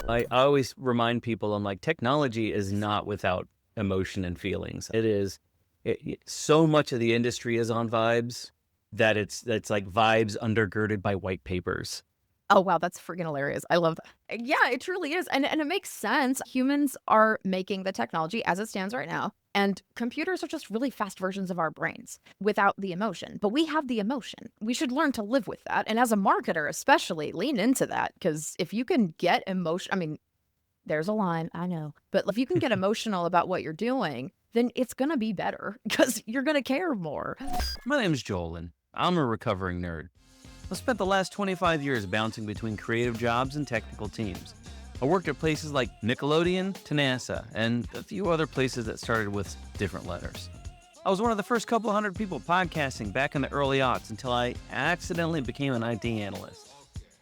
I always remind people, I'm like, technology is not without emotion and feelings. It is, so much of the industry is on vibes that it's like vibes undergirded by white papers. Oh, wow, that's freaking hilarious. I love that. Yeah, it truly is, and it makes sense. Humans are making the technology as it stands right now, and computers are just really fast versions of our brains without the emotion, but we have the emotion. We should learn to live with that, and as a marketer especially, lean into that because if you can get emotion I mean, there's a line, I know, but if you can get emotional about what you're doing, then it's gonna be better because 'cause you're gonna care more. My name's Joel, and I'm a recovering nerd. I spent the last 25 years bouncing between creative jobs and technical teams. I worked at places like Nickelodeon to NASA and a few other places that started with different letters. I was one of the first couple hundred people podcasting back in the early aughts until I accidentally became an IT analyst.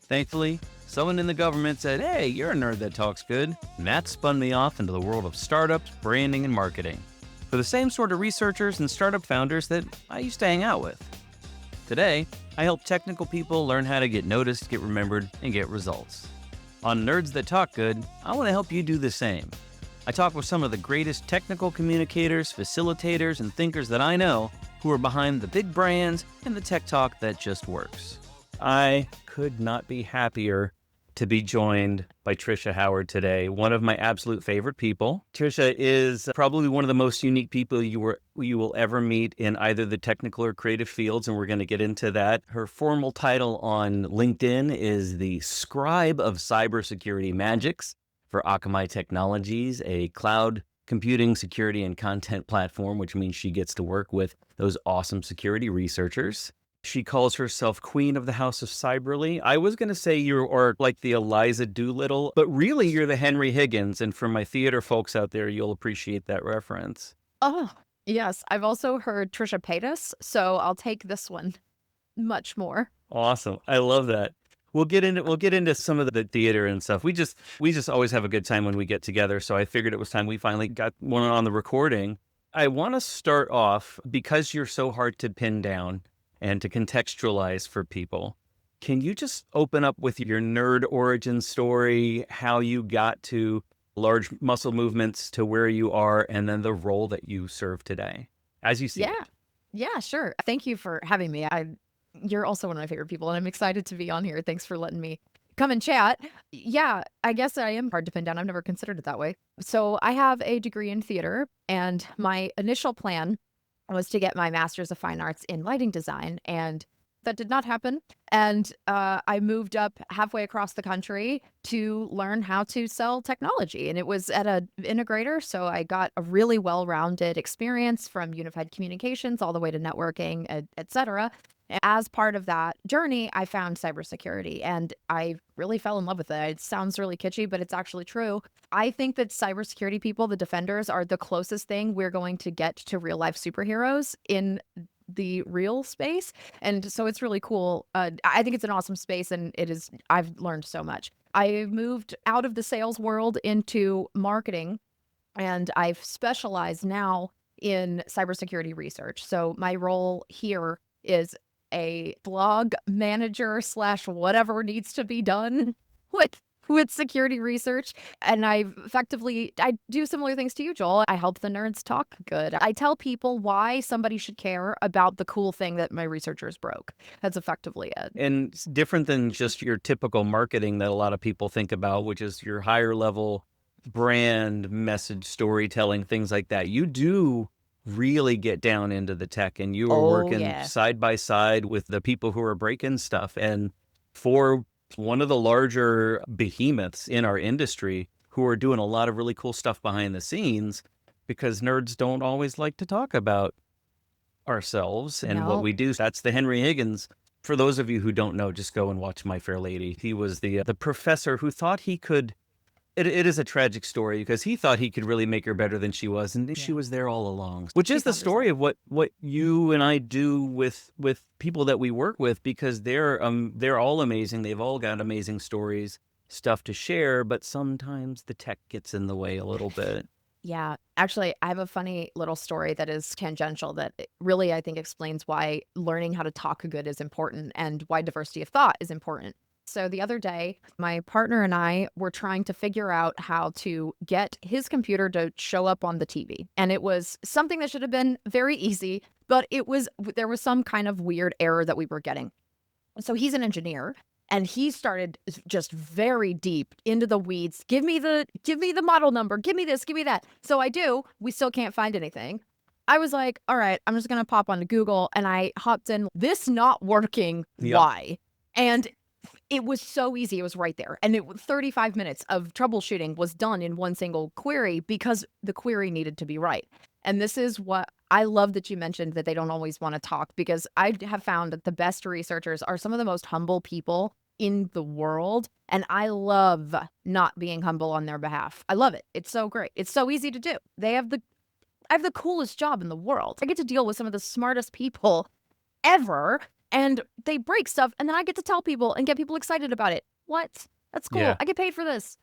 Thankfully, someone in the government said, "Hey, you're a nerd that talks good," and that spun me off into the world of startups, branding, and marketing for the same sort of researchers and startup founders that I used to hang out with. Today, I help technical people learn how to get noticed, get remembered, and get results. On Nerds That Talk Good, I want to help you do the same. I talk with some of the greatest technical communicators, facilitators, and thinkers that I know who are behind the big brands and the tech talk that just works. I could not be happier to be joined by Tricia Howard today, one of my absolute favorite people. Tricia is probably one of the most unique people you will ever meet in either the technical or creative fields, and we're going to get into that. Her formal title on LinkedIn is the Scribe of Cybersecurity Magics for Akamai Technologies, a cloud computing, security, and content platform, which means she gets to work with those awesome security researchers. She calls herself Queen of the House of Cyberly. I was going to say you are like the Eliza Doolittle, but really you're the Henry Higgins. And for my theater folks out there, you'll appreciate that reference. Oh, yes, I've also heard Trisha Paytas, so I'll take this one much more. Awesome. I love that. We'll get into some of the theater and stuff. We just always have a good time when we get together. So I figured it was time we finally got one on the recording. I want to start off because you're so hard to pin down and to contextualize for people. Can you just open up with your nerd origin story, how you got to large muscle movements to where you are, and then the role that you serve today as you see Yeah. it? Yeah, sure. Thank you for having me. You're also one of my favorite people, and I'm excited to be on here. Thanks for letting me come and chat. Yeah, I guess I am hard to pin down. I've never considered it that way. So I have a degree in theater, and my initial plan was to get my master's of fine arts in lighting design, and that did not happen. And I moved up halfway across the country to learn how to sell technology, and it was at an integrator. So I got a really well-rounded experience from unified communications all the way to networking, et cetera. As part of that journey, I found cybersecurity and I really fell in love with it. It sounds really kitschy, but it's actually true. I think that cybersecurity people, the defenders, are the closest thing we're going to get to real life superheroes in the real space. And so it's really cool. I think it's an awesome space and I've learned so much. I moved out of the sales world into marketing and I've specialized now in cybersecurity research. So my role here is a blog manager slash whatever needs to be done with security research. And I do similar things to you, Joel. I help the nerds talk good. I tell people why somebody should care about the cool thing that my researchers broke. That's effectively it. And it's different than just your typical marketing that a lot of people think about, which is your higher level brand message storytelling, things like that. You do really get down into the tech and you are Oh, working yeah. side by side with the people who are breaking stuff. And for one of the larger behemoths in our industry who are doing a lot of really cool stuff behind the scenes, because nerds don't always like to talk about ourselves and what No. we do. That's the Henry Higgins. For those of you who don't know, just go and watch My Fair Lady. He was the professor who thought he could. It is a tragic story because he thought he could really make her better than she was, and she Yeah. was there all along. Which She is the found herself. story of what you and I do with people that we work with, because they're all amazing. They've all got amazing stories, stuff to share, but sometimes the tech gets in the way a little bit. Yeah. Actually, I have a funny little story that is tangential that really, I think, explains why learning how to talk good is important and why diversity of thought is important. So the other day, my partner and I were trying to figure out how to get his computer to show up on the TV. And it was something that should have been very easy, but there was some kind of weird error that we were getting. So he's an engineer, and he started just very deep into the weeds. Give me the model number. Give me this, give me that. So I do. We still can't find anything. I was like, all right, I'm just going to pop onto Google, and I hopped in, this not working, why? And it was so easy. It was right there. And 35 minutes of troubleshooting was done in one single query because the query needed to be right. And this is what I love that you mentioned, that they don't always want to talk, because I have found that the best researchers are some of the most humble people in the world. And I love not being humble on their behalf. I love it. It's so great. It's so easy to do. I have the coolest job in the world. I get to deal with some of the smartest people ever, and they break stuff, and then I get to tell people and get people excited about it. What? That's cool. Yeah. I get paid for this.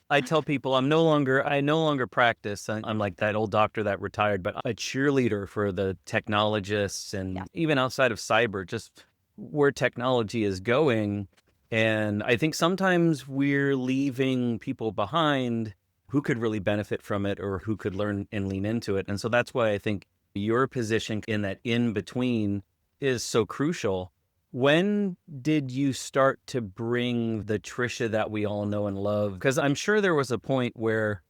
I tell people I no longer practice. I'm like that old doctor that retired, but a cheerleader for the technologists and even outside of cyber, just where technology is going. And I think sometimes we're leaving people behind who could really benefit from it or who could learn and lean into it. And so that's why I think your position in that in between is so crucial. When did you start to bring the Tricia that we all know and love? Because I'm sure there was a point where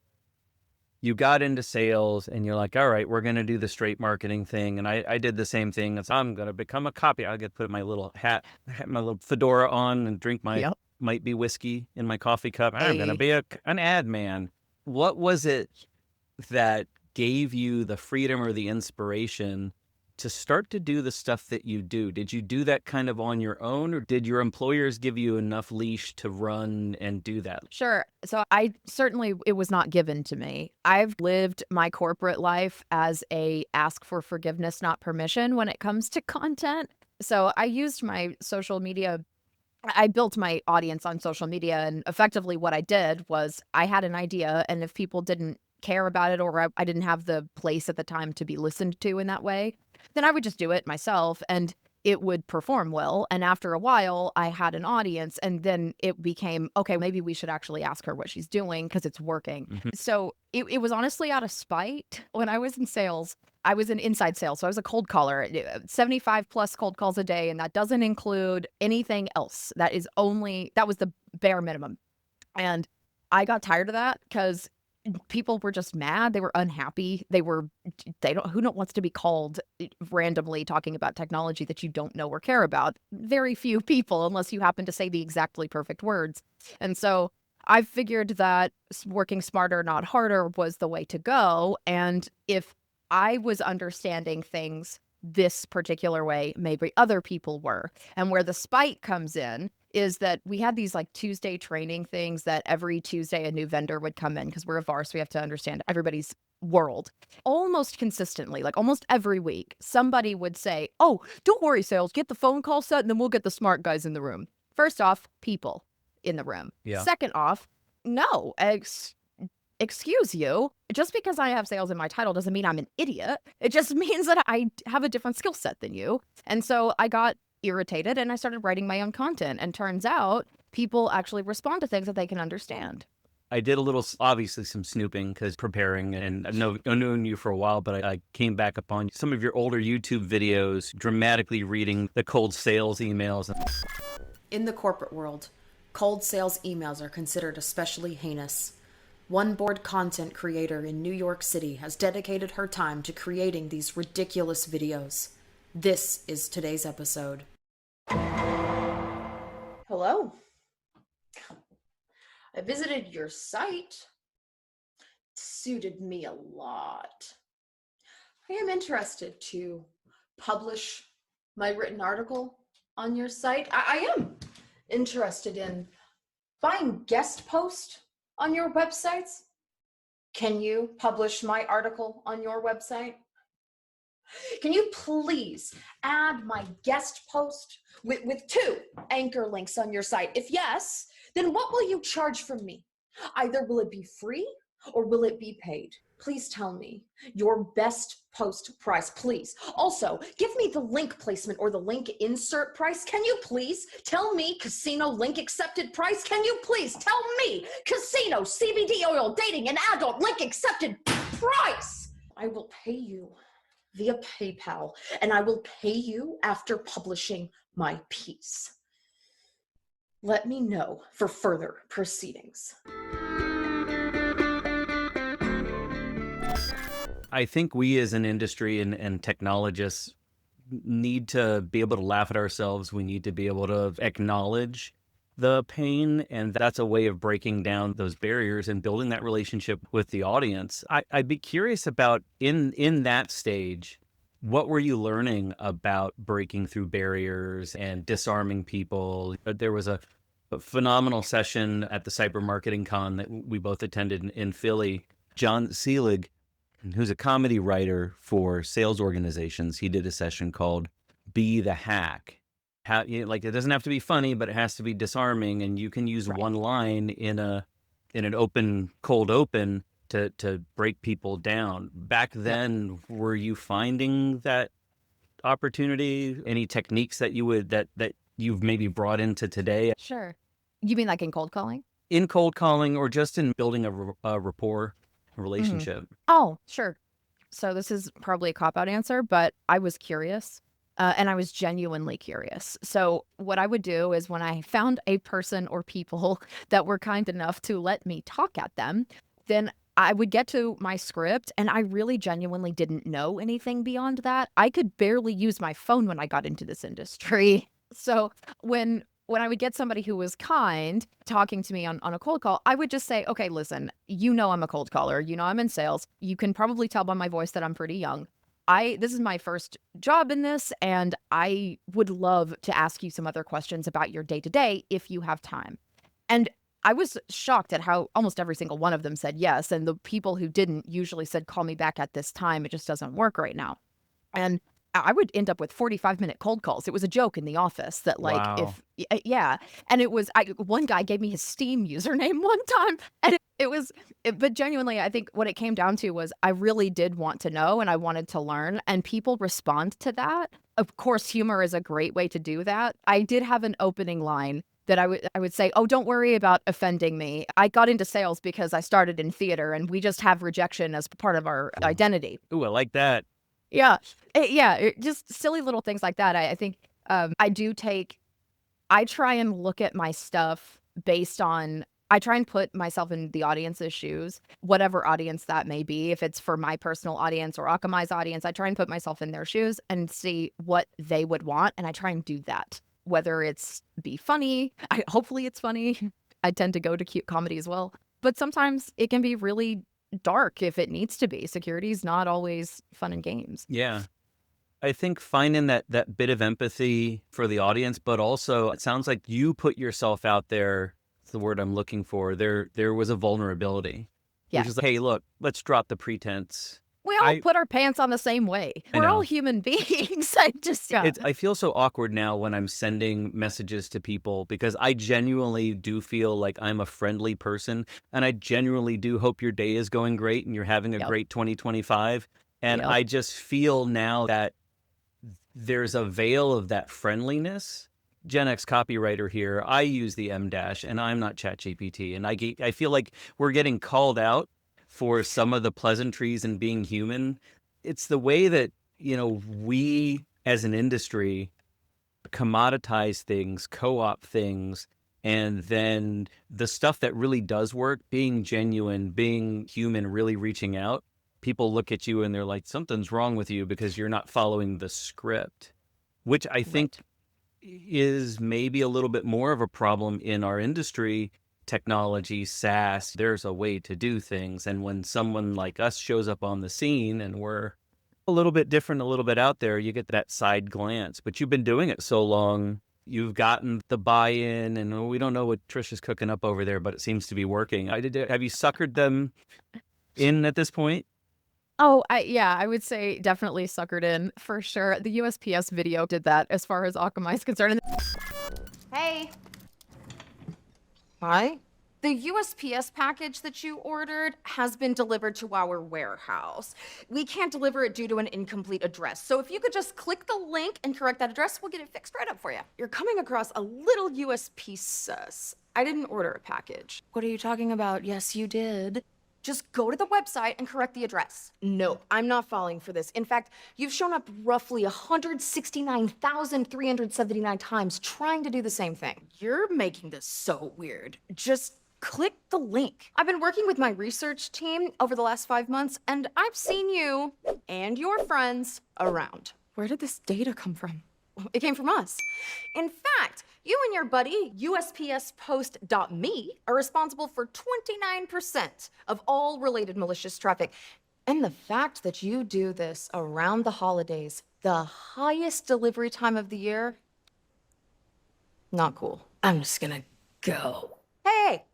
you got into sales and you're like, all right, we're going to do the straight marketing thing. And I did the same thing. I'm going to become a copy. I get to put my little hat, my little fedora on and drink my might be whiskey in my coffee cup. I'm going to be an ad man. What was it that gave you the freedom or the inspiration to start to do the stuff that you do? Did you do that kind of on your own, or did your employers give you enough leash to run and do that? Sure. So it was not given to me. I've lived my corporate life as a ask for forgiveness, not permission when it comes to content. So I used my social media. I built my audience on social media, and effectively what I did was I had an idea, and if people didn't care about it, or I didn't have the place at the time to be listened to in that way, then I would just do it myself and it would perform well. And after a while, I had an audience, and then it became, okay, maybe we should actually ask her what she's doing because it's working. Mm-hmm. So it was honestly out of spite. When I was in sales, I was in inside sales. So I was a cold caller, 75 plus cold calls a day. And that doesn't include anything else. That was the bare minimum. And I got tired of that because people were just mad. They were unhappy. Who wants to be called randomly talking about technology that you don't know or care about? Very few people, unless you happen to say the exactly perfect words. And so I figured that working smarter, not harder was the way to go. And if I was understanding things this particular way, maybe other people were. And where the spite comes in is that we had these like Tuesday training things that every Tuesday a new vendor would come in, because we're a VAR, so we have to understand everybody's world. Almost consistently, like almost every week, somebody would say, oh, don't worry, sales, get the phone call set and then we'll get the smart guys in the room. First off, people in the room. Yeah. Second off, no, excuse you, just because I have sales in my title doesn't mean I'm an idiot. It just means that I have a different skill set than you. And so I got irritated and I started writing my own content. And turns out people actually respond to things that they can understand. I did obviously some snooping because preparing, and I've known you for a while, but I came back upon some of your older YouTube videos, dramatically reading the cold sales emails. In the corporate world, cold sales emails are considered especially heinous. One board content creator in New York City has dedicated her time to creating these ridiculous videos. This is today's episode. Hello. I visited your site. It suited me a lot. I am interested to publish my written article on your site. I am interested in buying guest posts on your websites. Can you publish my article on your website? Can you please add my guest post with 2 anchor links on your site? If yes, then what will you charge from me? Either will it be free or will it be paid? Please tell me your best post price, please. Also, give me the link placement or the link insert price. Can you please tell me casino link accepted price? Can you please tell me casino, CBD oil, dating, and adult link accepted price? I will pay you via PayPal, and I will pay you after publishing my piece. Let me know for further proceedings. I think we as an industry and technologists need to be able to laugh at ourselves. We need to be able to acknowledge the pain, and that's a way of breaking down those barriers and building that relationship with the audience. I'd be curious about in that stage, what were you learning about breaking through barriers and disarming people? There was a phenomenal session at the Cyber Marketing Con that we both attended in Philly. John Seelig, who's a comedy writer for sales organizations, he did a session called Be the Hack. How, you know, like, it doesn't have to be funny, but it has to be disarming, and you can use one line in an cold open to break people down. Back then, were you finding that opportunity? Any techniques that that you've maybe brought into today? Sure. You mean like in cold calling? In cold calling, or just in building a rapport, a relationship? Oh, sure. So this is probably a cop-out answer, but I was curious. And I was genuinely curious. So what I would do is when I found a person or people that were kind enough to let me talk at them, then I would get to my script, and I really genuinely didn't know anything beyond that. I could barely use my phone when I got into this industry. So when I would get somebody who was kind talking to me on a cold call, I would just say, okay, listen, you know I'm a cold caller. You know I'm in sales. You can probably tell by my voice that I'm pretty young. This is my first job in this, and I would love to ask you some other questions about your day-to-day if you have time. And I was shocked at how almost every single one of them said yes, and the people who didn't usually said, call me back at this time. It just doesn't work right now. And I would end up with 45-minute cold calls. It was a joke in the office that, like, Wow. yeah. And it was, one guy gave me his Steam username one time, and but genuinely, I think what it came down to was I really did want to know, and I wanted to learn, and people respond to that. Of course, humor is a great way to do that. I did have an opening line that I would say, oh, don't worry about offending me. I got into sales because I started in theater, and we just have rejection as part of our identity. Ooh, I like that. Yeah. Just silly little things like that. I think I try and look at my stuff based on, I try and put myself in the audience's shoes, whatever audience that may be. If it's for my personal audience or Akamai's audience, I try and put myself in their shoes and see what they would want. And I try and do that, whether it's be funny. Hopefully it's funny. I tend to go to cute comedy as well. But sometimes it can be really dark if it needs to be. Security is not always fun and games. Yeah. I think finding that bit of empathy for the audience, but also it sounds like you put yourself out there. It's the word I'm looking for. There was a vulnerability. Yeah. Which is like, hey, look, let's drop the pretense. We all put our pants on the same way. We're all human beings. I feel so awkward now when I'm sending messages to people, because I genuinely do feel like I'm a friendly person, and I genuinely do hope your day is going great and you're having a great 2025. And I just feel now that there's a veil of that friendliness. Gen X copywriter here, I use the M dash, and I'm not ChatGPT, and I feel like we're getting called out for some of the pleasantries and being human. It's the way that, we as an industry commoditize things, co-op things, and then the stuff that really does work, being genuine, being human, really reaching out, people look at you and they're like, something's wrong with you because you're not following the script, which I think is maybe a little bit more of a problem in our industry. Technology, SaaS, there's a way to do things. And when someone like us shows up on the scene and we're a little bit different, a little bit out there, you get that side glance. But you've been doing it so long, you've gotten the buy-in, and we don't know what Tricia's cooking up over there, but it seems to be working. Have you suckered them in at this point? Oh, I would say definitely suckered in for sure. The USPS video did that as far as Akamai is concerned. Hey. Hi. The USPS package that you ordered has been delivered to our warehouse. We can't deliver it due to an incomplete address. So if you could just click the link and correct that address, we'll get it fixed right up for you. You're coming across a little USP sus. I didn't order a package. What are you talking about? Yes, you did. Just go to the website and correct the address. No, I'm not falling for this. In fact, you've shown up roughly 169,379 times trying to do the same thing. You're making this so weird. Just click the link. I've been working with my research team over the last 5 months, and I've seen you and your friends around. Where did this data come from? It came from us. In fact, you and your buddy, USPSpost.me, are responsible for 29% of all related malicious traffic. And the fact that you do this around the holidays, the highest delivery time of the year, not cool. I'm just gonna go. Hey,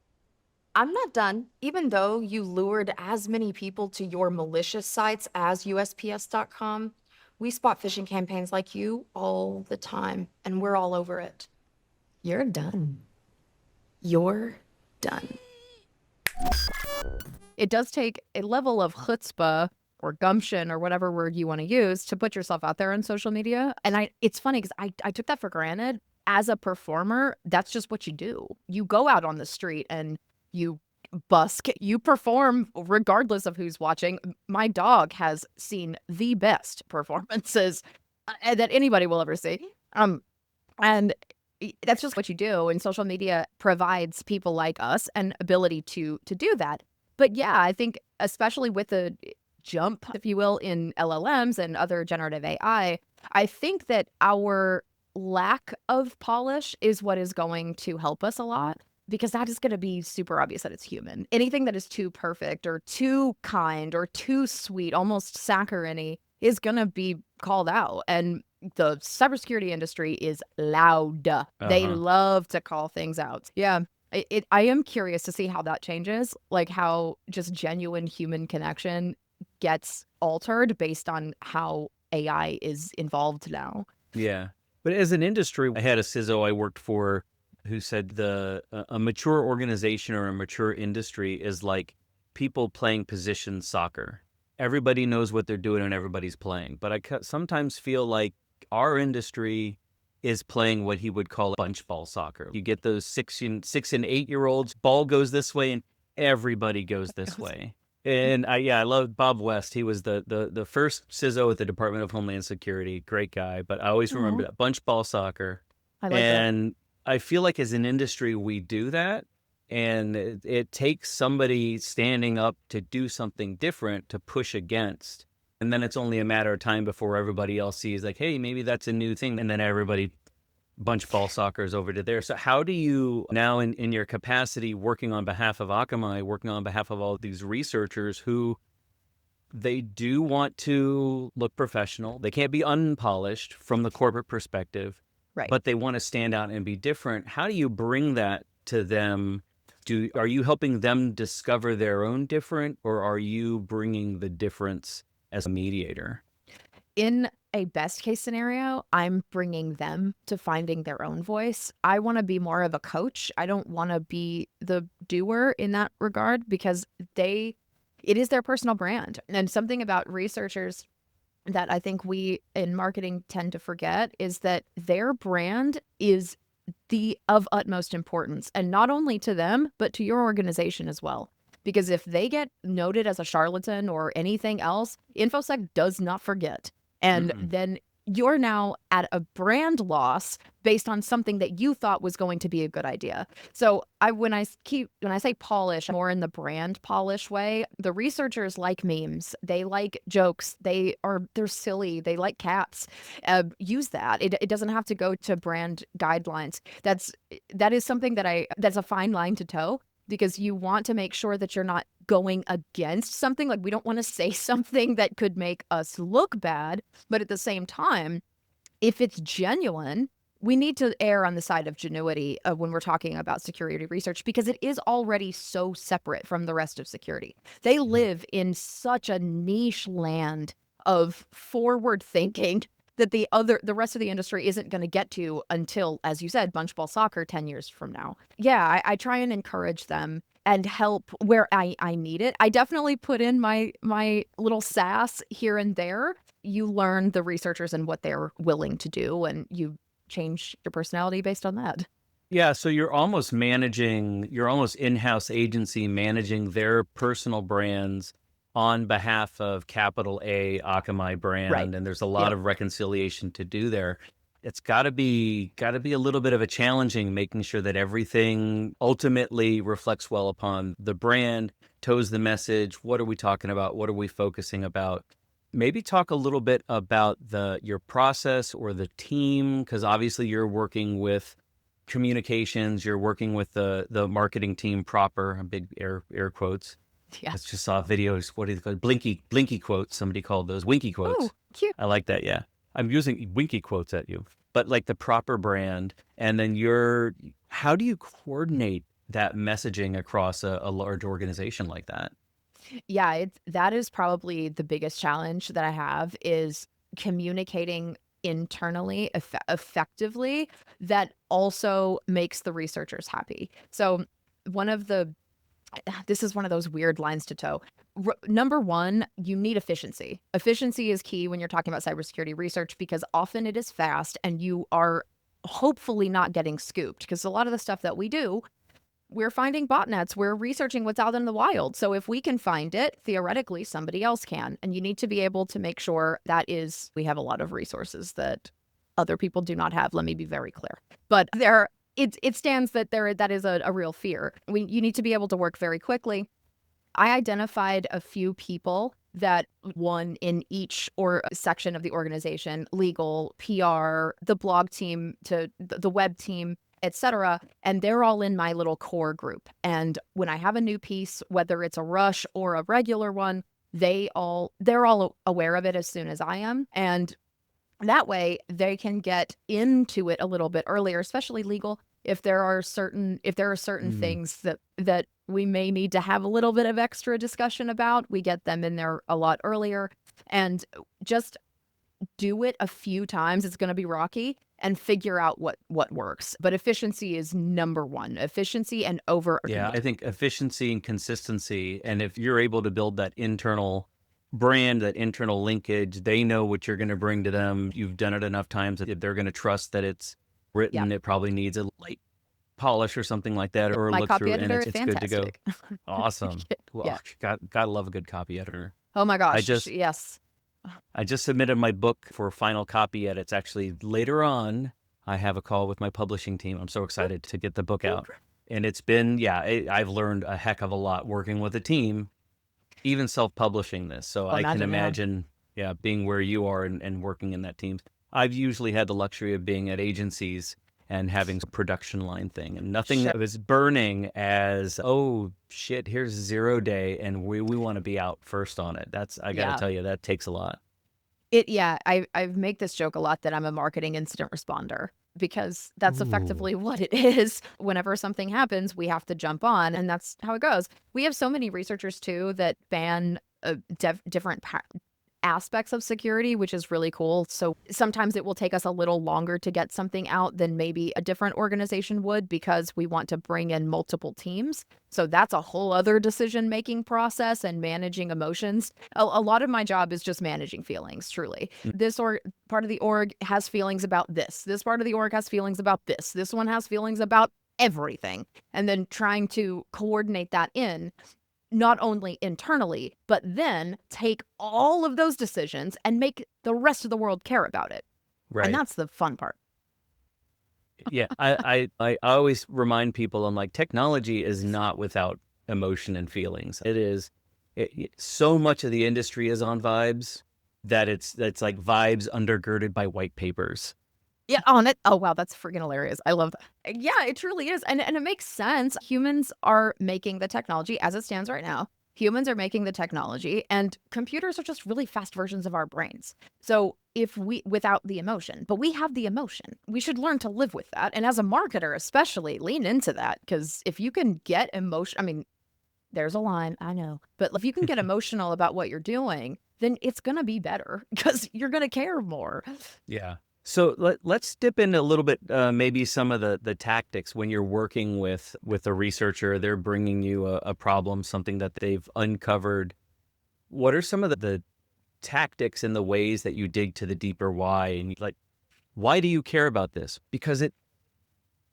I'm not done. Even though you lured as many people to your malicious sites as USPS.com, we spot phishing campaigns like you all the time, and we're all over it. You're done. You're done. It does take a level of chutzpah or gumption or whatever word you want to use to put yourself out there on social media. And it's funny because I took that for granted. As a performer, that's just what you do. You go out on the street and you busk, you perform regardless of who's watching. My dog has seen the best performances that anybody will ever see. And that's just what you do. And social media provides people like us an ability to do that. But yeah, I think especially with the jump, if you will, in LLMs and other generative AI, I think that our lack of polish is what is going to help us a lot, because that is going to be super obvious that it's human. Anything that is too perfect or too kind or too sweet, almost saccharine-y, is going to be called out. And the cybersecurity industry is loud. They love to call things out. Yeah. I am curious to see how that changes, like how just genuine human connection gets altered based on how AI is involved now. Yeah. But as an industry, I had a CISO I worked for who said a mature organization or a mature industry is like people playing position soccer. Everybody knows what they're doing and everybody's playing. But I sometimes feel like our industry is playing what he would call bunch ball soccer. You get those 6 and 8-year-olds, ball goes this way and everybody goes this way. And I love Bob West. He was the first CISO at the Department of Homeland Security. Great guy. But I always remember that bunch ball soccer. I like that. I feel like as an industry, we do that. And it takes somebody standing up to do something different to push against. And then it's only a matter of time before everybody else sees like, hey, maybe that's a new thing. And then everybody bunch ball soccer is over to there. So how do you now in your capacity working on behalf of Akamai, working on behalf of all these researchers who they do want to look professional. They can't be unpolished from the corporate perspective, Right. but they want to stand out and be different. How do you bring that to them? Are you helping them discover their own different, or are you bringing the difference as a mediator? In a best case scenario, I'm bringing them to finding their own voice. I want to be more of a coach. I don't want to be the doer in that regard, because it is their personal brand. And something about researchers that I think we in marketing tend to forget is that their brand is of utmost importance, and not only to them, but to your organization as well. Because if they get noted as a charlatan or anything else, InfoSec does not forget. And then you're now at a brand loss based on something that you thought was going to be a good idea. So when I say polish, more in the brand polish way, the researchers like memes, they like jokes, they're silly, they like cats. Use that. It doesn't have to go to brand guidelines. That is something that's a fine line to toe, because you want to make sure that you're not going against something. Like, we don't want to say something that could make us look bad, but at the same time, if it's genuine, we need to err on the side of genuity when we're talking about security research, because it is already so separate from the rest of security. They live in such a niche land of forward thinking that the rest of the industry isn't going to get to until, as you said, bunch ball soccer 10 years from now. Yeah, I try and encourage them and help where I need it. I definitely put in my little sass here and there. You learn the researchers and what they're willing to do, and you change your personality based on that. Yeah, so you're almost in-house agency managing their personal brands on behalf of capital A Akamai brand, Right. and there's a lot Yep. of reconciliation to do there. It's got to be a little bit of a challenging, making sure that everything ultimately reflects well upon the brand, toes the message. What are we talking about? What are we focusing about? Maybe talk a little bit about your process or the team, because obviously you're working with communications, you're working with the marketing team proper, big air quotes. Yeah. I just saw videos, what do they call blinky quotes? Somebody called those winky quotes. Oh, cute. I like that. Yeah. I'm using winky quotes at you, but like the proper brand. And then how do you coordinate that messaging across a large organization like that? Yeah, that is probably the biggest challenge that I have, is communicating internally effectively that also makes the researchers happy. So this is one of those weird lines to toe. Number one, you need efficiency. Efficiency is key when you're talking about cybersecurity research, because often it is fast and you are hopefully not getting scooped, because a lot of the stuff that we do, we're finding botnets. We're researching what's out in the wild. So if we can find it, theoretically, somebody else can. And you need to be able to make sure we have a lot of resources that other people do not have. Let me be very clear. But it stands that that is a real fear. You need to be able to work very quickly. I identified a few people that one in each section of the organization: legal, PR, the blog team, to the web team, etc. And they're all in my little core group. And when I have a new piece, whether it's a rush or a regular one, they're all aware of it as soon as I am. And that way they can get into it a little bit earlier, especially legal. If there are certain things that we may need to have a little bit of extra discussion about, we get them in there a lot earlier. And just do it a few times. It's going to be rocky, and figure out what works. But efficiency is number one. Efficiency and Yeah, I think efficiency and consistency. And if you're able to build that internal brand, that internal linkage, they know what you're going to bring to them. You've done it enough times that they're going to trust that it's written. Yeah. It probably needs a light polish or something like that, or My look copy through, and editor it's is good to go. fantastic. Awesome. Well, Yeah. gotta love a good copy editor. Oh my gosh. just- Yes. I just submitted my book for final copy edits. Actually, later on, I have a call with my publishing team. I'm so excited to get the book out. And it's been, I've learned a heck of a lot working with a team, even self-publishing this. So I can imagine, being where you are and working in that team. I've usually had the luxury of being at agencies and having a production line thing, and nothing that was burning as, oh shit, here's 0 day and we want to be out first on it. I gotta tell you, that takes a lot. I make this joke a lot that I'm a marketing incident responder, because that's effectively what it is. Whenever something happens, we have to jump on, and that's how it goes. We have so many researchers too that ban different aspects of security, which is really cool. So sometimes it will take us a little longer to get something out than maybe a different organization would, because we want to bring in multiple teams. So that's a whole other decision-making process and managing emotions. A lot of my job is just managing feelings, truly. This part of the org has feelings about this. This part of the org has feelings about this. This one has feelings about everything. And then trying to coordinate that not only internally, but then take all of those decisions and make the rest of the world care about it. Right. And that's the fun part. Yeah, I always remind people, I'm like, technology is not without emotion and feelings. It is. So much of the industry is on vibes that it's like vibes undergirded by white papers. Yeah, on it. Oh, wow, that's freaking hilarious. I love that. Yeah, it truly is. And it makes sense. Humans are making the technology as it stands right now. Humans are making the technology, and computers are just really fast versions of our brains. So without the emotion, but we have the emotion, we should learn to live with that. And as a marketer, especially, lean into that, because if you can get emotion, I mean, there's a line, I know, but if you can get emotional about what you're doing, then it's going to be better because you're going to care more. Yeah. So let's dip into a little bit, maybe some of the tactics when you're working with a researcher. They're bringing you a problem, something that they've uncovered. What are some of the tactics and the ways that you dig to the deeper why? And like, why do you care about this? Because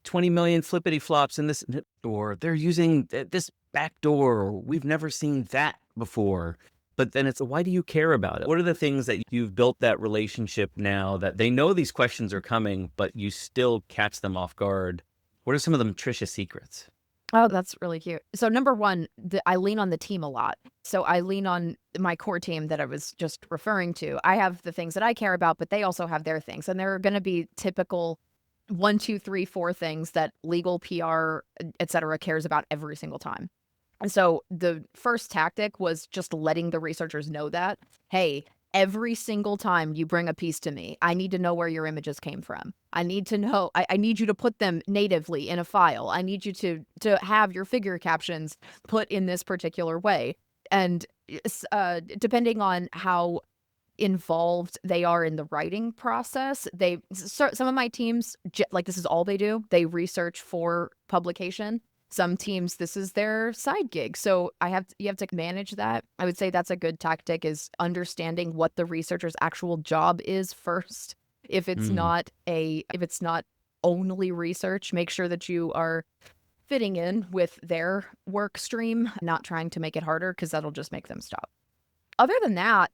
20 million flippity flops in this, or they're using this backdoor, or we've never seen that before. But then it's, why do you care about it? What are the things that you've built that relationship now that they know these questions are coming, but you still catch them off guard? What are some of them Tricia secrets? Oh, that's really cute. So number one, I lean on the team a lot. So I lean on my core team that I was just referring to. I have the things that I care about, but they also have their things. And there are going to be typical 1, 2, 3, 4 things that legal, PR, et cetera, cares about every single time. And so the first tactic was just letting the researchers know that, hey, every single time you bring a piece to me, I need to know where your images came from. I need to know, I need you to put them natively in a file. I need you to have your figure captions put in this particular way. And depending on how involved they are in the writing process, some of my teams, like this is all they do. They research for publication. Some teams, this is their side gig. So you have to manage that. I would say that's a good tactic, is understanding what the researcher's actual job is first. If it's not only research, make sure that you are fitting in with their work stream, not trying to make it harder, because that'll just make them stop. Other than that,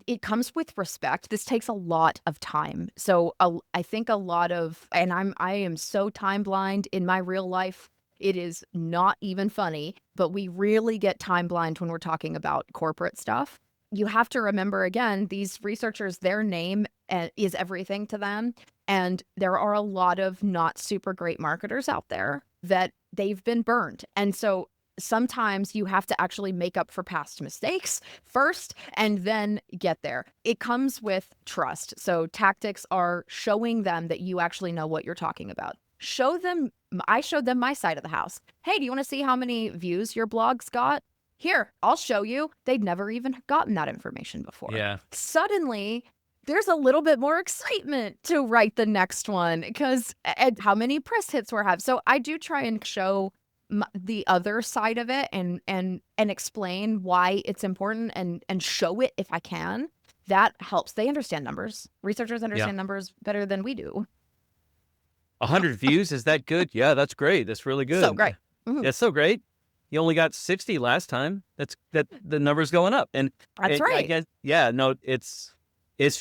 it comes with respect. This takes a lot of time. So I think I am so time blind in my real life. It is not even funny, but we really get time blind when we're talking about corporate stuff. You have to remember, again, these researchers, their name is everything to them. And there are a lot of not super great marketers out there that they've been burned. And so sometimes you have to actually make up for past mistakes first and then get there. It comes with trust. So tactics are showing them that you actually know what you're talking about. I showed them my side of the house. Hey, do you want to see how many views your blog's got? Here, I'll show you. They'd never even gotten that information before. Yeah. Suddenly, there's a little bit more excitement to write the next one because how many press hits we have. So I do try and show the other side of it and explain why it's important and show it if I can. That helps. They understand numbers. Researchers understand numbers better than we do. 100 views, is that good? Yeah, that's great. That's really good. So great. Mm-hmm. That's so great. You only got 60 last time. The number's going up. And that's right. I guess, yeah, no, it's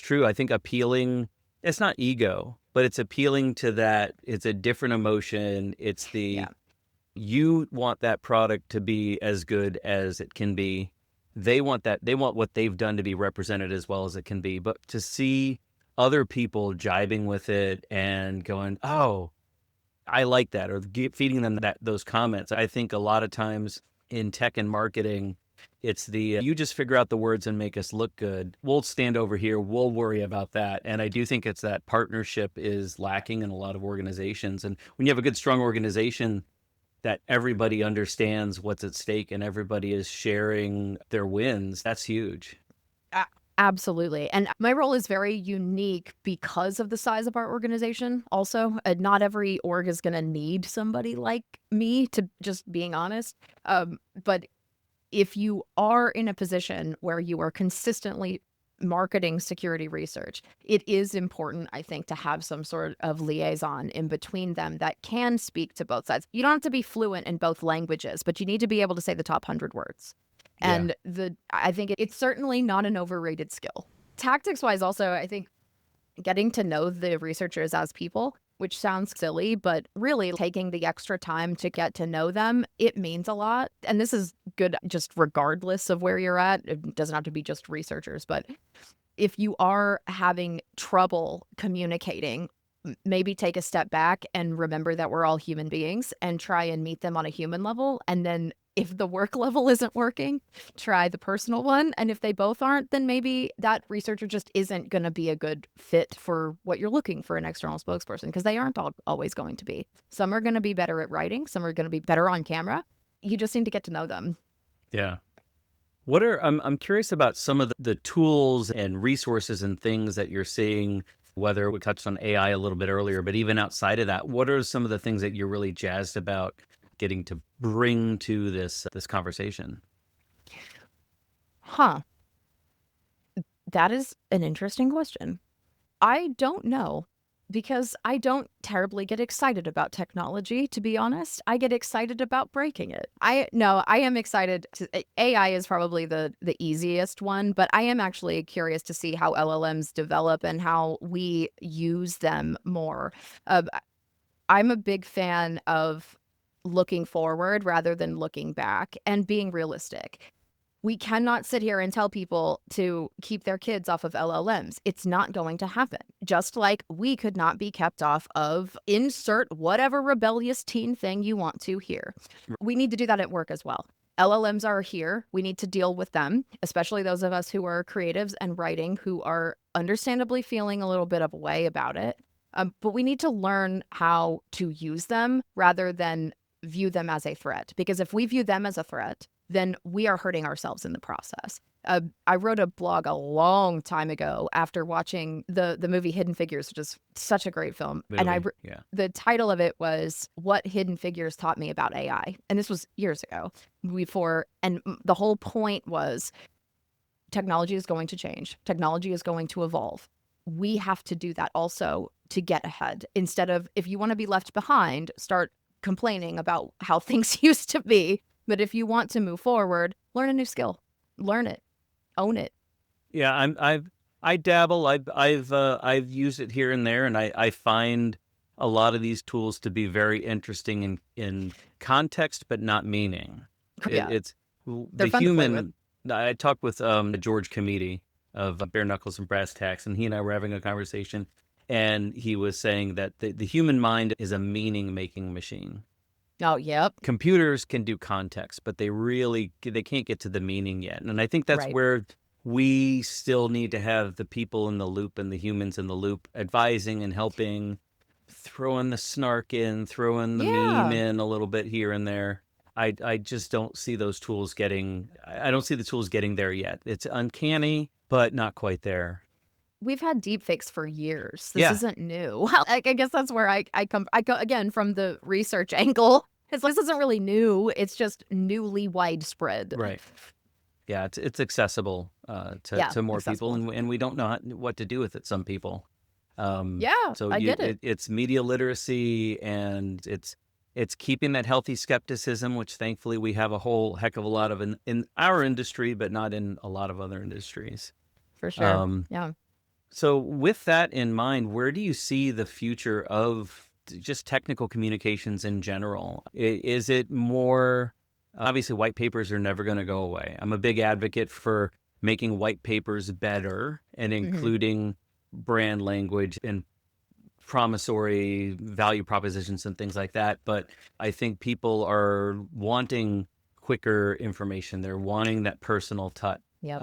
true. I think appealing, it's not ego, but it's appealing to that. It's a different emotion. It's you want that product to be as good as it can be. They want what they've done to be represented as well as it can be. But to see other people jibing with it and going, oh, I like that, or feeding them those comments. I think a lot of times in tech and marketing, it's you just figure out the words and make us look good. We'll stand over here. We'll worry about that. And I do think it's that partnership is lacking in a lot of organizations. And when you have a good, strong organization that everybody understands what's at stake and everybody is sharing their wins, that's huge. Absolutely. And my role is very unique because of the size of our organization. Also, not every org is going to need somebody like me, to just being honest. But if you are in a position where you are consistently marketing security research, it is important, I think, to have some sort of liaison in between them that can speak to both sides. You don't have to be fluent in both languages, but you need to be able to say the top 100 words. And I think it's certainly not an overrated skill. Tactics wise, also, I think getting to know the researchers as people, which sounds silly, but really taking the extra time to get to know them, it means a lot. And this is good just regardless of where you're at. It doesn't have to be just researchers, but if you are having trouble communicating, maybe take a step back and remember that we're all human beings and try and meet them on a human level. And then if the work level isn't working, try the personal one. And if they both aren't, then maybe that researcher just isn't going to be a good fit for what you're looking for an external spokesperson, because they aren't always going to be. Some are going to be better at writing. Some are going to be better on camera. You just need to get to know them. Yeah. I'm curious about some of the tools and resources and things that you're seeing, whether we touched on AI a little bit earlier, but even outside of that, what are some of the things that you're really jazzed about getting to bring to this conversation? Huh. That is an interesting question. I don't know because I don't terribly get excited about technology, to be honest. I get excited about breaking it. I am excited AI is probably the easiest one, but I am actually curious to see how LLMs develop and how we use them more. I'm a big fan of looking forward rather than looking back and being realistic. We cannot sit here and tell people to keep their kids off of LLMs. It's not going to happen. Just like we could not be kept off of insert whatever rebellious teen thing you want to here. We need to do that at work as well. LLMs are here. We need to deal with them, especially those of us who are creatives and writing who are understandably feeling a little bit of a way about it. But we need to learn how to use them rather than view them as a threat. Because if we view them as a threat, then we are hurting ourselves in the process. I wrote a blog a long time ago after watching the movie Hidden Figures, which is such a great film. And Yeah. the title of it was What Hidden Figures Taught Me About AI. And this was years ago the whole point was technology is going to change. Technology is going to evolve. We have to do that also to get ahead. Instead of, if you want to be left behind, start complaining about how things used to be. But if you want to move forward, learn a new skill, learn it, own it. Yeah, I dabble. I've used it here and there, and I find a lot of these tools to be very interesting in context, but not meaning. Yeah. It's They're the fun to play human. I talked with George Comedy of Bare Knuckles and Brass Tacks, and he and I were having a conversation, and he was saying that the human mind is a meaning-making machine. Oh, yep. Computers can do context, but they can't get to the meaning yet. And I think that's Right. where we still need to have the people in the loop and the humans in the loop advising and helping, throwing the snark in, throwing the meme in a little bit here and there. I just don't see those tools I don't see the tools getting there yet. It's uncanny, but not quite there. We've had deepfakes for years. This Yeah. isn't new. Well, I guess that's where I come. I go again from the research angle. It's like, this isn't really new. It's just newly widespread. Right. Yeah, it's accessible to more accessible. people, and we don't know what to do with it. Some people. So I get it. It's media literacy, and it's keeping that healthy skepticism, which thankfully we have a whole heck of a lot of in our industry, but not in a lot of other industries. For sure. Yeah. So with that in mind, where do you see the future of just technical communications in general? Is it more, obviously white papers are never going to go away. I'm a big advocate for making white papers better and including brand language and promissory value propositions and things like that. But I think people are wanting quicker information. They're wanting that personal touch. Yep.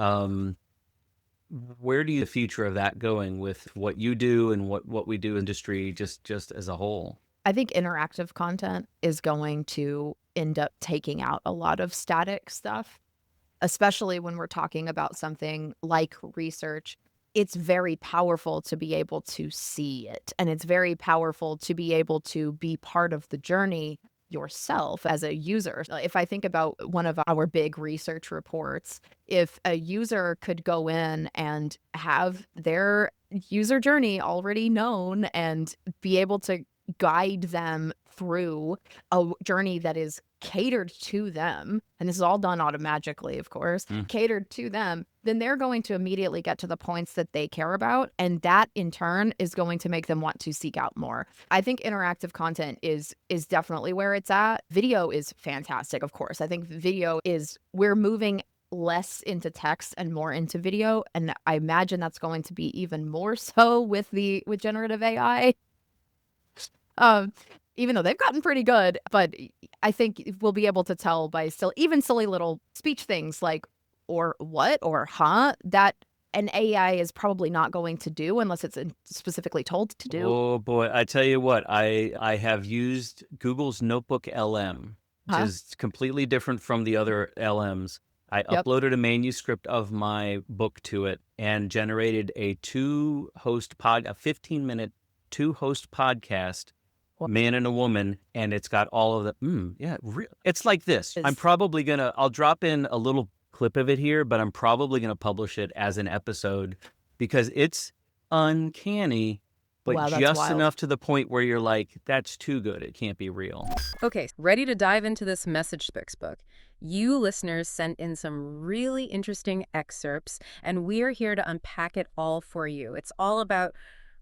Where do you see the future of that going with what you do and what we do industry just as a whole? I think interactive content is going to end up taking out a lot of static stuff, especially when we're talking about something like research. It's very powerful to be able to see it, and it's very powerful to be able to be part of the journey yourself as a user. If I think about one of our big research reports, if a user could go in and have their user journey already known and be able to guide them through a journey that is catered to them, and this is all done automatically, of course, catered to them, then they're going to immediately get to the points that they care about. And that in turn is going to make them want to seek out more. I think interactive content is definitely where it's at. Video is fantastic, of course. I think we're moving less into text and more into video. And I imagine that's going to be even more so with generative AI. Even though they've gotten pretty good, but I think we'll be able to tell by even silly little speech things like, or what, or huh, that an AI is probably not going to do unless it's specifically told to do. Oh boy, I tell you what, I have used Google's Notebook LM, which is completely different from the other LMs. I Yep. uploaded a manuscript of my book to it and generated a 15-minute, 2-host podcast, Wow. man and a woman, and it's got all of the, it's like this. I'm Is- probably I'll drop in a little clip of it here, but I'm probably going to publish it as an episode because it's uncanny, but Wow, that's just wild. enough to the point where you're like, that's too good. It can't be real. Okay, ready to dive into this message fix book. You listeners sent in some really interesting excerpts, and we're here to unpack it all for you. It's all about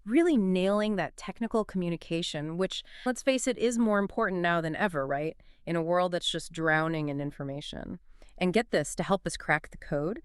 really nailing that technical communication, which, let's face it, is more important now than ever, right? In a world that's just drowning in information. And get this, to help us crack the code,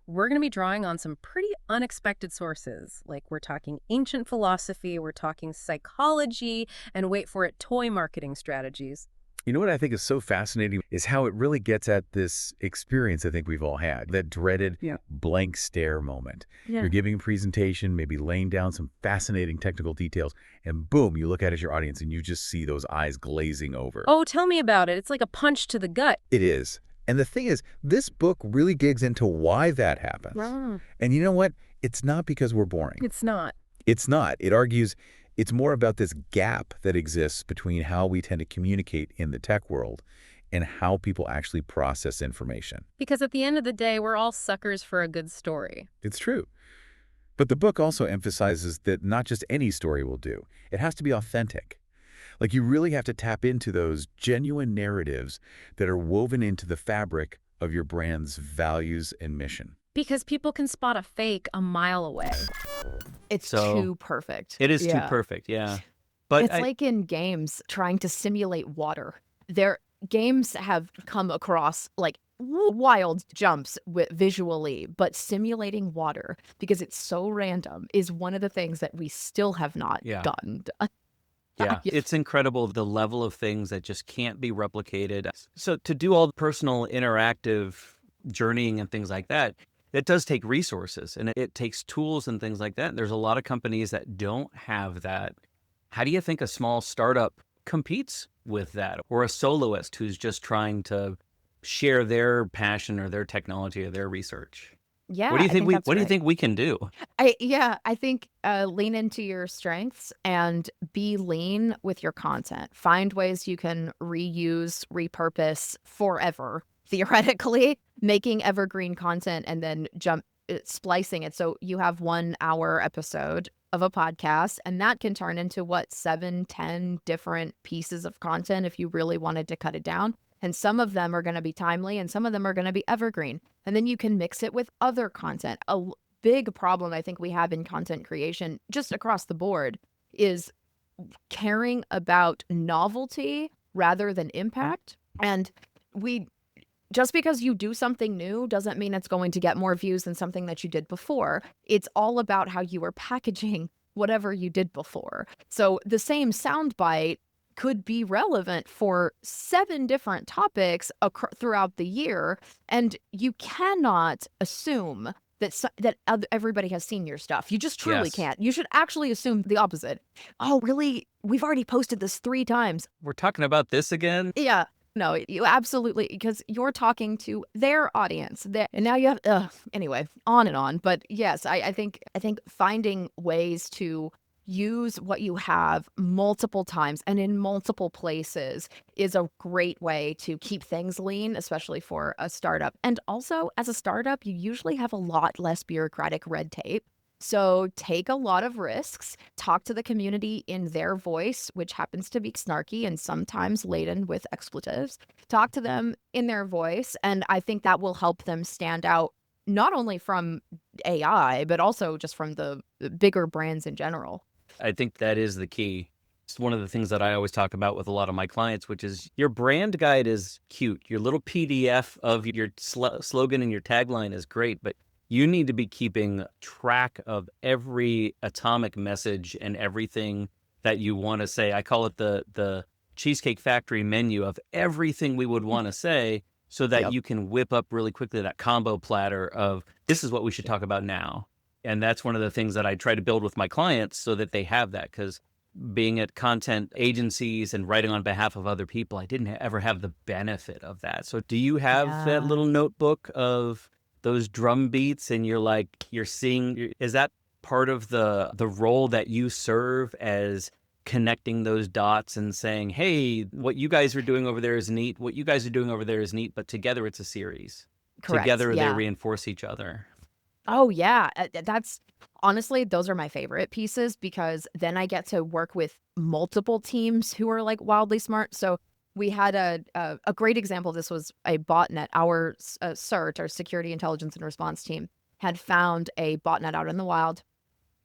we're going to be drawing on some pretty unexpected sources. Like, we're talking ancient philosophy, we're talking psychology, and wait for it, toy marketing strategies. You know what I think is so fascinating is how it really gets at this experience I think we've all had, that dreaded blank stare moment. You're giving a presentation, maybe laying down some fascinating technical details, and boom, you look at your audience and you just see those eyes glazing over. Oh, tell me about it. It's like a punch to the gut. It is. And the thing is, this book really digs into why that happens. Wow. And you know what? It's not because we're boring. It's not. It's not. It argues it's more about this gap that exists between how we tend to communicate in the tech world and how people actually process information. Because at the end of the day, we're all suckers for a good story. It's true. But the book also emphasizes that not just any story will do. It has to be authentic. Like, you really have to tap into those genuine narratives that are woven into the fabric of your brand's values and mission. Because people can spot a fake a mile away. It's So, too perfect. It is too Yeah. perfect, yeah. But It's like in games trying to simulate water. Their games have come across like wild jumps visually, but simulating water, because it's so random, is one of the things that we still have not Yeah. gotten done. yeah, it's incredible the level of things that just can't be replicated. So to do all the personal interactive journeying and things like that, it does take resources and it takes tools and things like that. There's a lot of companies that don't have that. How do you think a small startup competes with that? Or a soloist who's just trying to share their passion or their technology or their research? Yeah. What do you I think that's what do you right. think we can do? I think lean into your strengths and be lean with your content. Find ways you can reuse, repurpose forever, theoretically, making evergreen content and then splicing it. So you have 1 hour episode of a podcast, and that can turn into 7, 10 different pieces of content if you really wanted to cut it down. And some of them are going to be timely and some of them are going to be evergreen. And then you can mix it with other content. Big problem I think we have in content creation just across the board is caring about novelty rather than impact. And just because you do something new doesn't mean it's going to get more views than something that you did before. It's all about how you are packaging whatever you did before. So the same soundbite could be relevant for 7 different topics throughout the year, and you cannot assume that everybody has seen your stuff. You just truly Yes. can't. You should actually assume the opposite. Oh, really? We've already posted this 3 times. We're talking about this again? Yeah. No, you absolutely, because you're talking to their audience. And now you have, anyway, on and on. But yes, I think finding ways to use what you have multiple times and in multiple places is a great way to keep things lean, especially for a startup. And also, as a startup, you usually have a lot less bureaucratic red tape. So take a lot of risks, talk to the community in their voice, which happens to be snarky and sometimes laden with expletives. Talk to them in their voice, and I think that will help them stand out not only from AI, but also just from the bigger brands in general. I think that is the key. It's one of the things that I always talk about with a lot of my clients, which is your brand guide is cute. Your little PDF of your slogan and your tagline is great, but you need to be keeping track of every atomic message and everything that you want to say. I call it the Cheesecake Factory menu of everything we would want to say, so that you can whip up really quickly that combo platter of this is what we should talk about now. And that's one of the things that I try to build with my clients so that they have that, because being at content agencies and writing on behalf of other people, I didn't ever have the benefit of that. So do you have that little notebook of those drum beats and you're seeing, is that part of the role that you serve as connecting those dots and saying, hey, what you guys are doing over there is neat. What you guys are doing over there is neat, but together it's a series. Correct. Together they Yeah. reinforce each other. Oh, yeah. That's honestly, those are my favorite pieces because then I get to work with multiple teams who are like wildly smart. So we had a great example. This was a botnet. Our CERT, our Security Intelligence and Response team, had found a botnet out in the wild.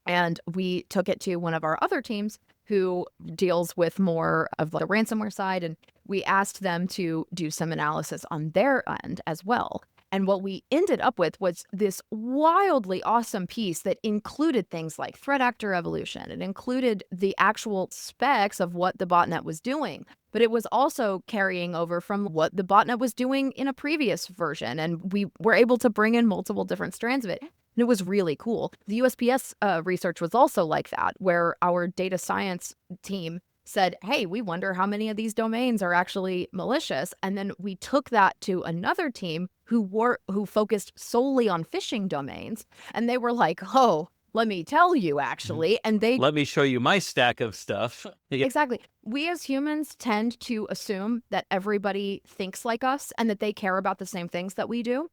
And we took it to one of our other teams who deals with more of the ransomware side. And we asked them to do some analysis on their end as well. And what we ended up with was this wildly awesome piece that included things like threat actor evolution. It included the actual specs of what the botnet was doing, but it was also carrying over from what the botnet was doing in a previous version. And we were able to bring in multiple different strands of it. And it was really cool. The USPS research was also like that, where our data science team said, hey, we wonder how many of these domains are actually malicious. And then we took that to another team who focused solely on phishing domains. And they were like, oh, let me tell you, actually. And they Let me show you my stack of stuff. Exactly. We as humans tend to assume that everybody thinks like us and that they care about the same things that we do.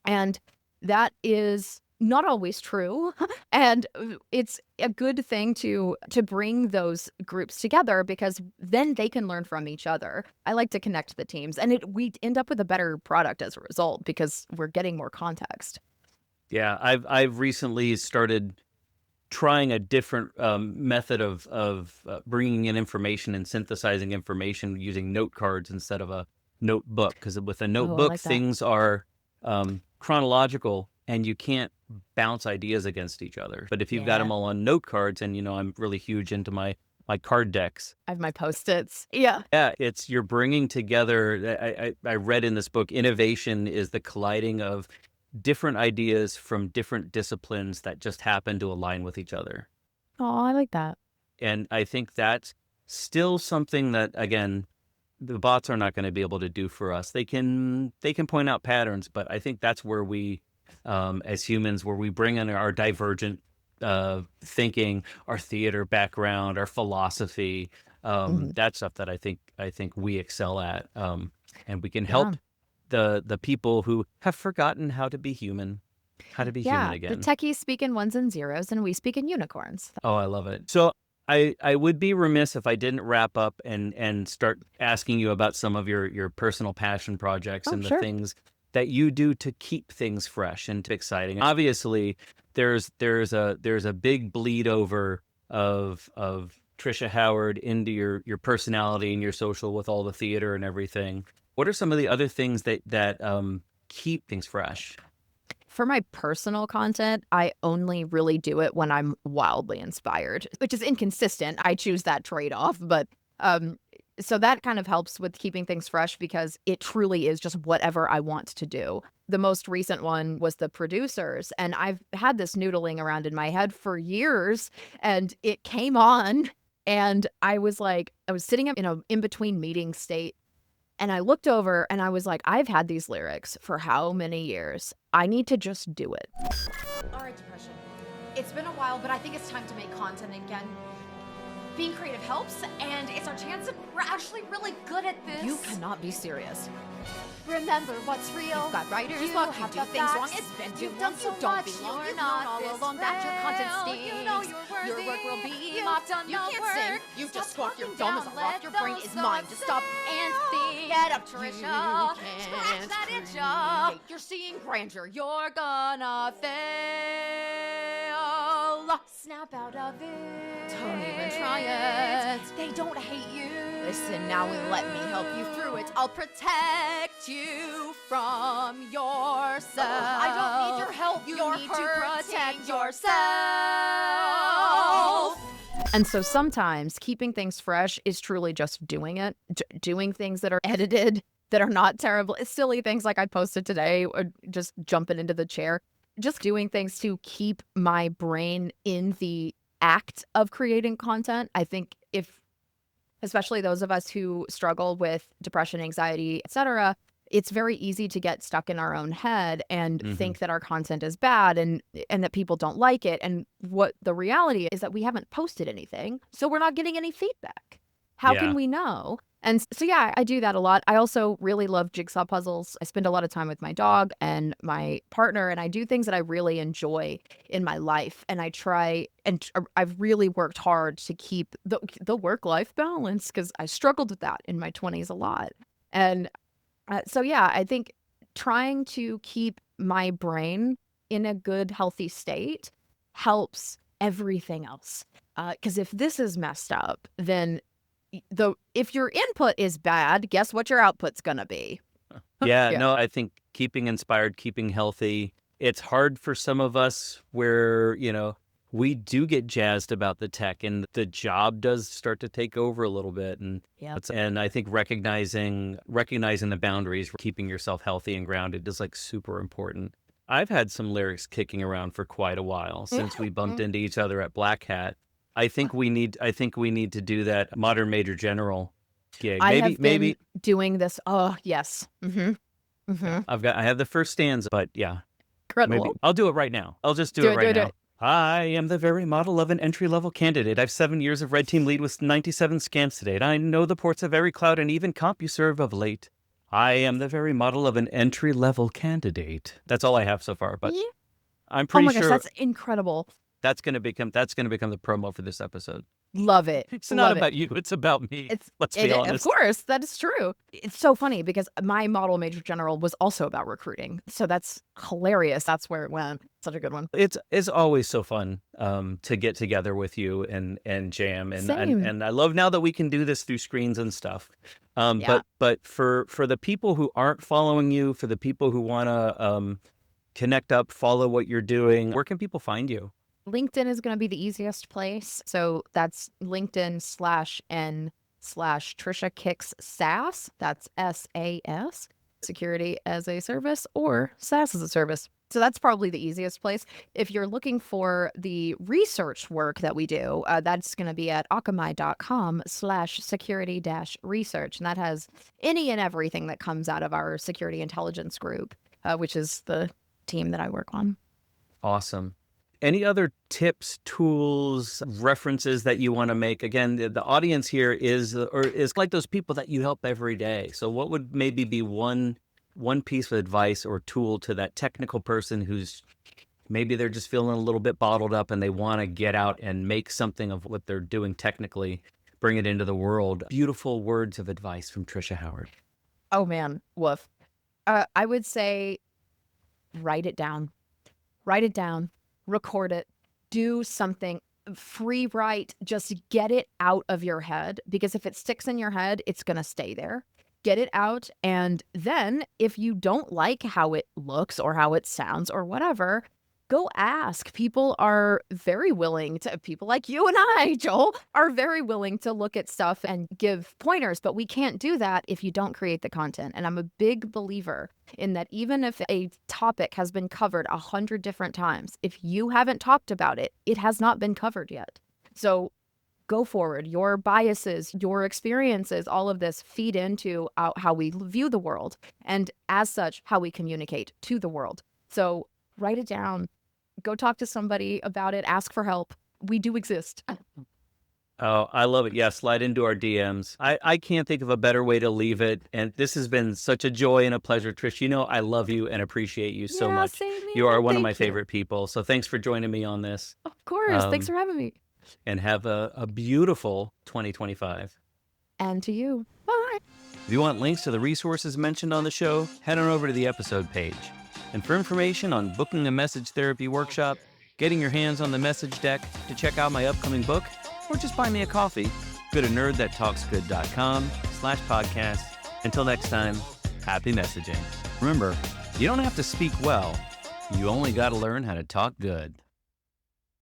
And that is not always true. And it's a good thing to bring those groups together because then they can learn from each other. I like to connect the teams and we end up with a better product as a result because we're getting more context. Yeah, I've recently started trying a different method of bringing in information and synthesizing information using note cards instead of a notebook. Because with a notebook, like that. things are chronological and you can't bounce ideas against each other. But if you've got Yeah. them all on note cards, and I'm really huge into my card decks. I have my Post-its. Yeah. Yeah, you're bringing together. I read in this book, innovation is the colliding of different ideas from different disciplines that just happen to align with each other. Oh, I like that. And I think that's still something that, again, the bots are not going to be able to do for us. They can point out patterns, but I think that's where we, as humans, where we bring in our divergent thinking, our theater background, our philosophy, that stuff that I think we excel at, and we can help the people who have forgotten how to be human, human again. The techies speak in ones and zeros, and we speak in unicorns. Oh, I love it. So I would be remiss if I didn't wrap up and start asking you about some of your personal passion projects and the things that you do to keep things fresh and exciting. Obviously, there's a big bleed over of Tricia Howard into your personality and your social with all the theater and everything. What are some of the other things that keep things fresh? For my personal content, I only really do it when I'm wildly inspired, which is inconsistent. I choose that trade-off, but so that kind of helps with keeping things fresh because it truly is just whatever I want to do. The most recent one was the producers, and I've had this noodling around in my head for years, and it came on, and I was sitting in a in-between meeting state. And I looked over and I was like, I've had these lyrics for how many years? I need to just do it. All right, depression. It's been a while, but I think it's time to make content again. Being creative helps, and it's our chance that we're actually really good at this. You cannot be serious. Remember what's real. You've got writer's You block, have you do the things facts. wrong, it's been too You've long, done you so don't much. belong, You're you've not known all this along that your content frail. stinks. You know you're worthy. Your work will be You've mocked. done You the can't work. sing. You Stop just talk. You're talking dumb as a down, rock. let Your brain those is mine. Just stop and think. Get up, Tricia. You Scratch can't that itch create. up. You're seeing grandeur. You're gonna fail. Snap out of it. Don't even try it. They don't hate you. Listen now and let me help you through it. I'll protect you from yourself. I don't need your help. You need to protect yourself. And so sometimes keeping things fresh is truly just doing it, doing things that are edited, that are not terrible. It's silly things like I posted today, or just jumping into the chair, just doing things to keep my brain in the act of creating content. I think especially those of us who struggle with depression, anxiety, etc., it's very easy to get stuck in our own head and think that our content is bad and that people don't like it. And what the reality is that we haven't posted anything, so we're not getting any feedback. How can we know? And so, yeah, I do that a lot. I also really love jigsaw puzzles. I spend a lot of time with my dog and my partner, and I do things that I really enjoy in my life. And I try, and I've really worked hard to keep the work-life balance, because I struggled with that in my 20s a lot. And so, yeah, I think trying to keep my brain in a good, healthy state helps everything else. Because if this is messed up, then if your input is bad, guess what your output's gonna be? Yeah, no, I think keeping inspired, keeping healthy, it's hard for some of us where, we do get jazzed about the tech and the job does start to take over a little bit. And and I think recognizing the boundaries, keeping yourself healthy and grounded is like super important. I've had some lyrics kicking around for quite a while since we bumped into each other at Black Hat. I think we need to do that Modern Major General gig. I have been doing this. Oh, yes. I have the first stanza, but yeah. Incredible. Maybe I'll do it right now. I'll just do it right now. I am the very model of an entry-level candidate. I've 7 years of red team lead with 97 scams to date. I know the ports of every cloud and even CompuServe of late. I am the very model of an entry-level candidate. That's all I have so far, but I'm pretty sure that's incredible. That's gonna become the promo for this episode. Love it. It's not about you. It's about me. Let's be honest. Of course, that is true. It's so funny because my model major general was also about recruiting. So that's hilarious. That's where it went. Such a good one. It's always so fun to get together with you and jam and I love now that we can do this through screens and stuff. But for the people who aren't following you, for the people who want to connect up, follow what you're doing, where can people find you? LinkedIn is going to be the easiest place. So that's LinkedIn/n/Tricia Kicks SaaS. That's SaaS, security as a service, or SaaS as a service. So that's probably the easiest place. If you're looking for the research work that we do, that's going to be at akamai.com/security-research. And that has any and everything that comes out of our security intelligence group, which is the team that I work on. Awesome. Any other tips, tools, references that you want to make? Again, the audience here is like those people that you help every day. So what would maybe be one piece of advice or tool to that technical person who's maybe they're just feeling a little bit bottled up and they want to get out and make something of what they're doing technically, bring it into the world? Beautiful words of advice from Tricia Howard. Oh, man. Woof. I would say write it down. Write it down. Record it, do something, free write, just get it out of your head, because if it sticks in your head, it's going to stay there. Get it out. And then if you don't like how it looks or how it sounds or whatever, go ask. People like you and I, Joel, are very willing to look at stuff and give pointers, but we can't do that if you don't create the content. And I'm a big believer in that even if a topic has been covered 100 different times, if you haven't talked about it, it has not been covered yet. So go forward. Your biases, your experiences, all of this feed into how we view the world, and as such, how we communicate to the world. So write it down. Go talk to somebody about it. Ask for help. We do exist. Oh, I love it. Yeah, slide into our DMs. I can't think of a better way to leave it. And this has been such a joy and a pleasure, Trish. I love you and appreciate you so much. Same here. You are one of my favorite people. So thanks for joining me on this. Of course. Thanks for having me. And have a beautiful 2025. And to you. Bye. If you want links to the resources mentioned on the show, head on over to the episode page. And for information on booking a message therapy workshop, getting your hands on the message deck, to check out my upcoming book, or just buy me a coffee, go to nerdthattalksgood.com/podcast. Until next time, happy messaging. Remember, you don't have to speak well. You only got to learn how to talk good.